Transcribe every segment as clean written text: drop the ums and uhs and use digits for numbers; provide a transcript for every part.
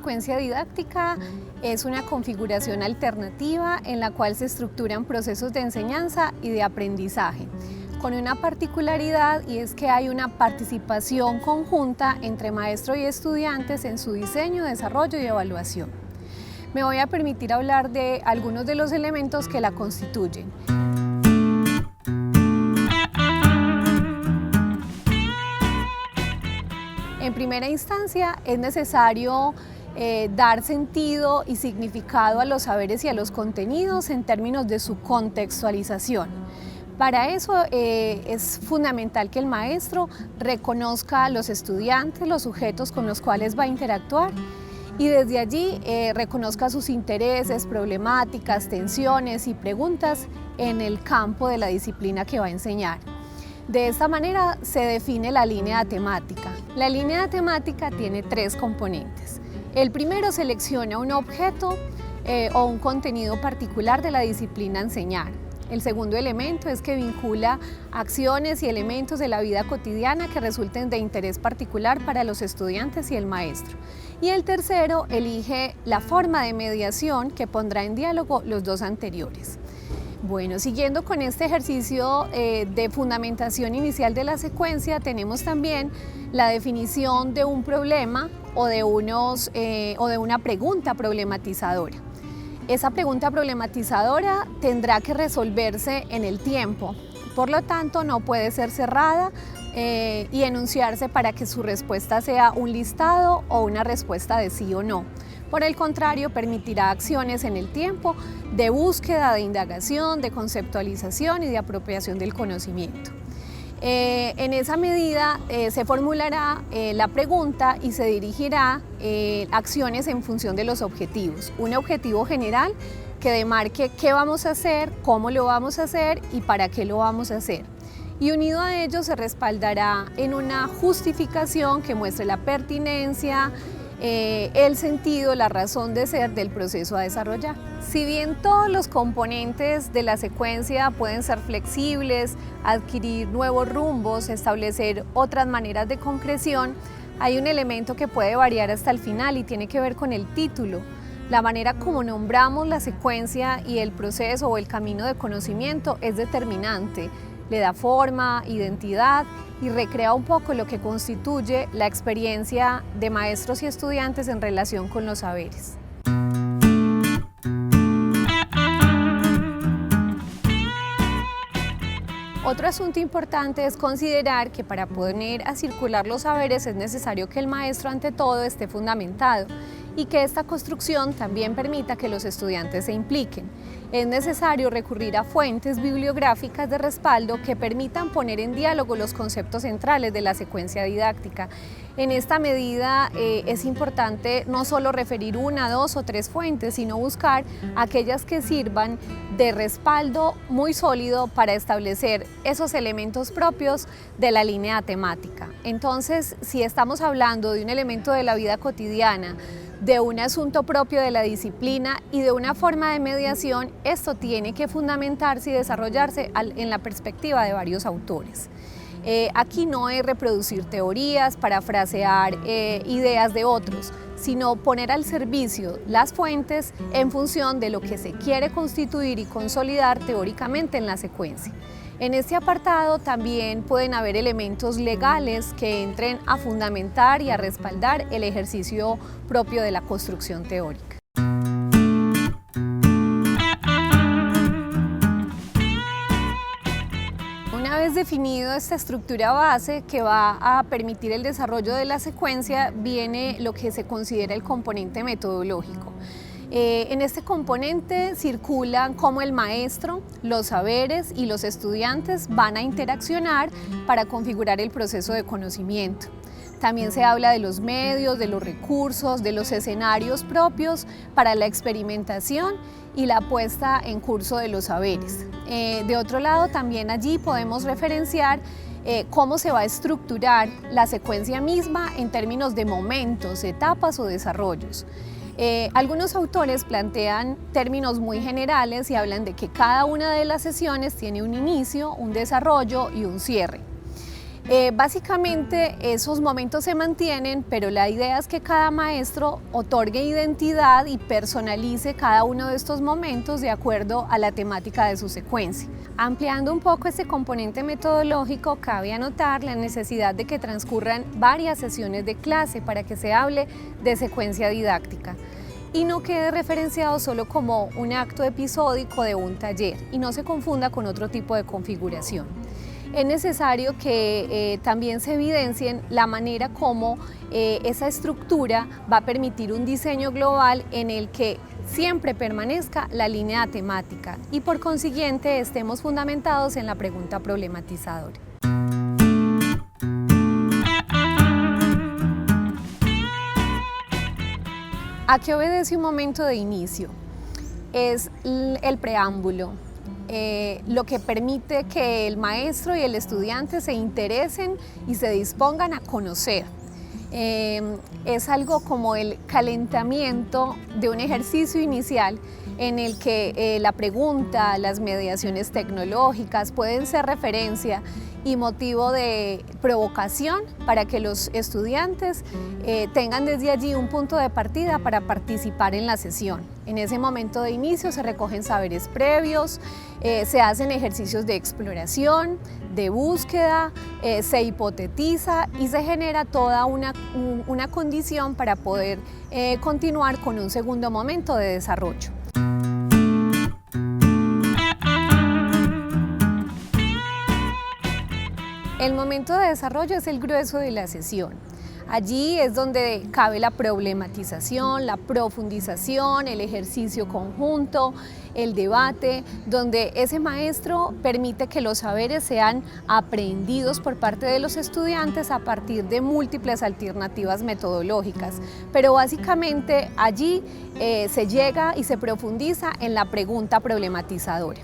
secuencia didáctica es una configuración alternativa en la cual se estructuran procesos de enseñanza y de aprendizaje, con una particularidad, y es que hay una participación conjunta entre maestro y estudiantes en su diseño, desarrollo y evaluación. Me voy a permitir hablar de algunos de los elementos que la constituyen. En primera instancia, es necesario dar sentido y significado a los saberes y a los contenidos en términos de su contextualización. Para eso es fundamental que el maestro reconozca a los estudiantes, los sujetos con los cuales va a interactuar, y desde allí reconozca sus intereses, problemáticas, tensiones y preguntas en el campo de la disciplina que va a enseñar. De esta manera se define la línea temática. La línea temática tiene tres componentes. El primero selecciona un objeto o un contenido particular de la disciplina a enseñar. El segundo elemento es que vincula acciones y elementos de la vida cotidiana que resulten de interés particular para los estudiantes y el maestro. Y el tercero elige la forma de mediación que pondrá en diálogo los dos anteriores. Bueno, siguiendo con este ejercicio de fundamentación inicial de la secuencia, tenemos también la definición de un problema o de una pregunta problematizadora. Esa pregunta problematizadora tendrá que resolverse en el tiempo, por lo tanto no puede ser cerrada y enunciarse para que su respuesta sea un listado o una respuesta de sí o no. Por el contrario, permitirá acciones en el tiempo de búsqueda, de indagación, de conceptualización y de apropiación del conocimiento. En esa medida se formulará la pregunta y se dirigirá acciones en función de los objetivos. Un objetivo general que demarque qué vamos a hacer, cómo lo vamos a hacer y para qué lo vamos a hacer. Y unido a ello se respaldará en una justificación que muestre la pertinencia, el sentido, la razón de ser del proceso a desarrollar. Si bien todos los componentes de la secuencia pueden ser flexibles, adquirir nuevos rumbos, establecer otras maneras de concreción, hay un elemento que puede variar hasta el final y tiene que ver con el título. La manera como nombramos la secuencia y el proceso o el camino de conocimiento es determinante. Le da forma, identidad y recrea un poco lo que constituye la experiencia de maestros y estudiantes en relación con los saberes. Otro asunto importante es considerar que para poner a circular los saberes es necesario que el maestro ante todo esté fundamentado y que esta construcción también permita que los estudiantes se impliquen. Es necesario recurrir a fuentes bibliográficas de respaldo que permitan poner en diálogo los conceptos centrales de la secuencia didáctica. En esta medida es importante no solo referir una, dos o tres fuentes, sino buscar aquellas que sirvan de respaldo muy sólido para establecer esos elementos propios de la línea temática. Entonces, si estamos hablando de un elemento de la vida cotidiana, de un asunto propio de la disciplina y de una forma de mediación, esto tiene que fundamentarse y desarrollarse en la perspectiva de varios autores. Aquí no es reproducir teorías, parafrasear ideas de otros, sino poner al servicio las fuentes en función de lo que se quiere constituir y consolidar teóricamente en la secuencia. En este apartado también pueden haber elementos legales que entren a fundamentar y a respaldar el ejercicio propio de la construcción teórica. Una vez definido esta estructura base que va a permitir el desarrollo de la secuencia, viene lo que se considera el componente metodológico. En este componente circulan cómo el maestro, los saberes y los estudiantes van a interaccionar para configurar el proceso de conocimiento. También se habla de los medios, de los recursos, de los escenarios propios para la experimentación y la puesta en curso de los saberes. De otro lado, también allí podemos referenciar cómo se va a estructurar la secuencia misma en términos de momentos, etapas o desarrollos. Algunos autores plantean términos muy generales y hablan de que cada una de las sesiones tiene un inicio, un desarrollo y un cierre. Básicamente esos momentos se mantienen, pero la idea es que cada maestro otorgue identidad y personalice cada uno de estos momentos de acuerdo a la temática de su secuencia. Ampliando un poco este componente metodológico, cabe anotar la necesidad de que transcurran varias sesiones de clase para que se hable de secuencia didáctica y no quede referenciado solo como un acto episódico de un taller y no se confunda con otro tipo de configuración. Es necesario que también se evidencien la manera como esa estructura va a permitir un diseño global en el que siempre permanezca la línea temática y por consiguiente estemos fundamentados en la pregunta problematizadora. ¿A qué obedece un momento de inicio? Es el preámbulo. Lo que permite que el maestro y el estudiante se interesen y se dispongan a conocer. Es algo como el calentamiento de un ejercicio inicial en el que la pregunta, las mediaciones tecnológicas pueden ser referencia y motivo de provocación para que los estudiantes tengan desde allí un punto de partida para participar en la sesión. En ese momento de inicio se recogen saberes previos, se hacen ejercicios de exploración, de búsqueda, se hipotetiza y se genera toda una condición para poder continuar con un segundo momento de desarrollo. El momento de desarrollo es el grueso de la sesión. Allí es donde cabe la problematización, la profundización, el ejercicio conjunto, el debate, donde ese maestro permite que los saberes sean aprendidos por parte de los estudiantes a partir de múltiples alternativas metodológicas. Pero básicamente allí se llega y se profundiza en la pregunta problematizadora.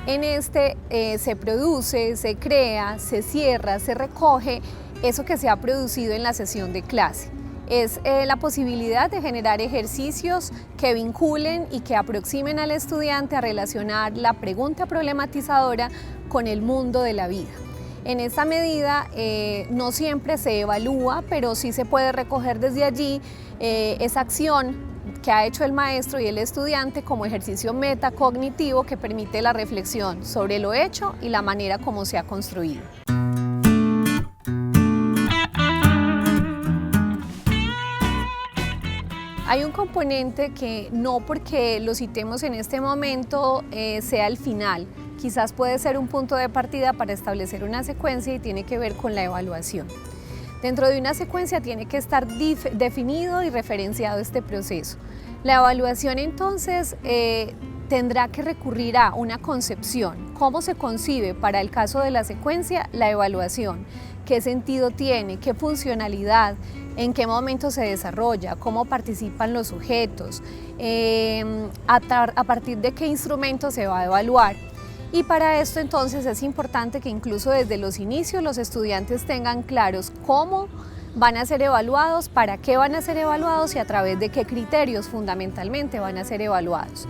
En este se produce, se crea, se cierra, se recoge eso que se ha producido en la sesión de clase. Es la posibilidad de generar ejercicios que vinculen y que aproximen al estudiante a relacionar la pregunta problematizadora con el mundo de la vida. En esta medida no siempre se evalúa, pero sí se puede recoger desde allí esa acción que ha hecho el maestro y el estudiante como ejercicio metacognitivo que permite la reflexión sobre lo hecho y la manera como se ha construido. Hay un componente que no porque lo citemos en este momento sea el final, quizás puede ser un punto de partida para establecer una secuencia y tiene que ver con la evaluación. Dentro de una secuencia tiene que estar definido y referenciado este proceso. La evaluación entonces tendrá que recurrir a una concepción. ¿Cómo se concibe para el caso de la secuencia la evaluación? ¿Qué sentido tiene? ¿Qué funcionalidad? ¿En qué momento se desarrolla? ¿Cómo participan los sujetos? ¿A partir de qué instrumento se va a evaluar? Y para esto entonces es importante que incluso desde los inicios los estudiantes tengan claros cómo van a ser evaluados, para qué van a ser evaluados y a través de qué criterios fundamentalmente van a ser evaluados.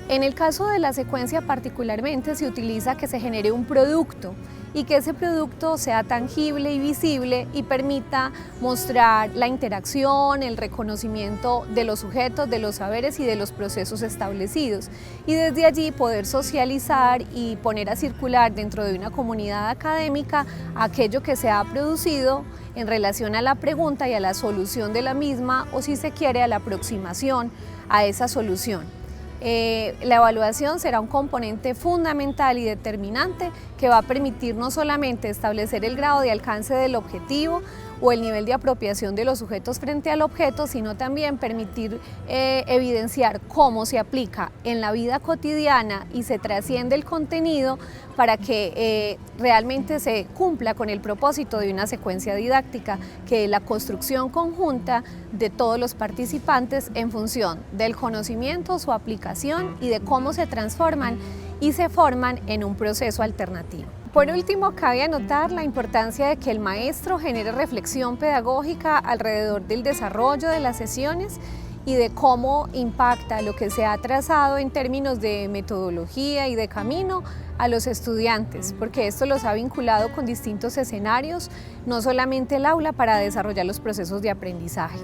En el caso de la secuencia particularmente se utiliza que se genere un producto y que ese producto sea tangible y visible y permita mostrar la interacción, el reconocimiento de los sujetos, de los saberes y de los procesos establecidos y desde allí poder socializar y poner a circular dentro de una comunidad académica aquello que se ha producido en relación a la pregunta y a la solución de la misma o si se quiere a la aproximación a esa solución. La evaluación será un componente fundamental y determinante que va a permitir no solamente establecer el grado de alcance del objetivo o el nivel de apropiación de los sujetos frente al objeto, sino también permitir evidenciar cómo se aplica en la vida cotidiana y se trasciende el contenido para que realmente se cumpla con el propósito de una secuencia didáctica, que es la construcción conjunta de todos los participantes en función del conocimiento, su aplicación y de cómo se transforman y se forman en un proceso alternativo. Por último, cabe anotar la importancia de que el maestro genere reflexión pedagógica alrededor del desarrollo de las sesiones y de cómo impacta lo que se ha trazado en términos de metodología y de camino a los estudiantes, porque esto los ha vinculado con distintos escenarios, no solamente el aula, para desarrollar los procesos de aprendizaje.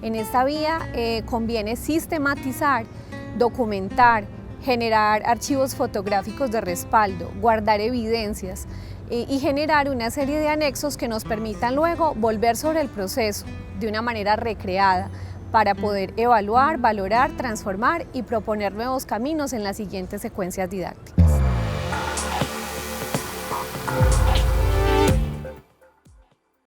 En esta vía conviene sistematizar, documentar, generar archivos fotográficos de respaldo, guardar evidencias y generar una serie de anexos que nos permitan luego volver sobre el proceso de una manera recreada para poder evaluar, valorar, transformar y proponer nuevos caminos en las siguientes secuencias didácticas.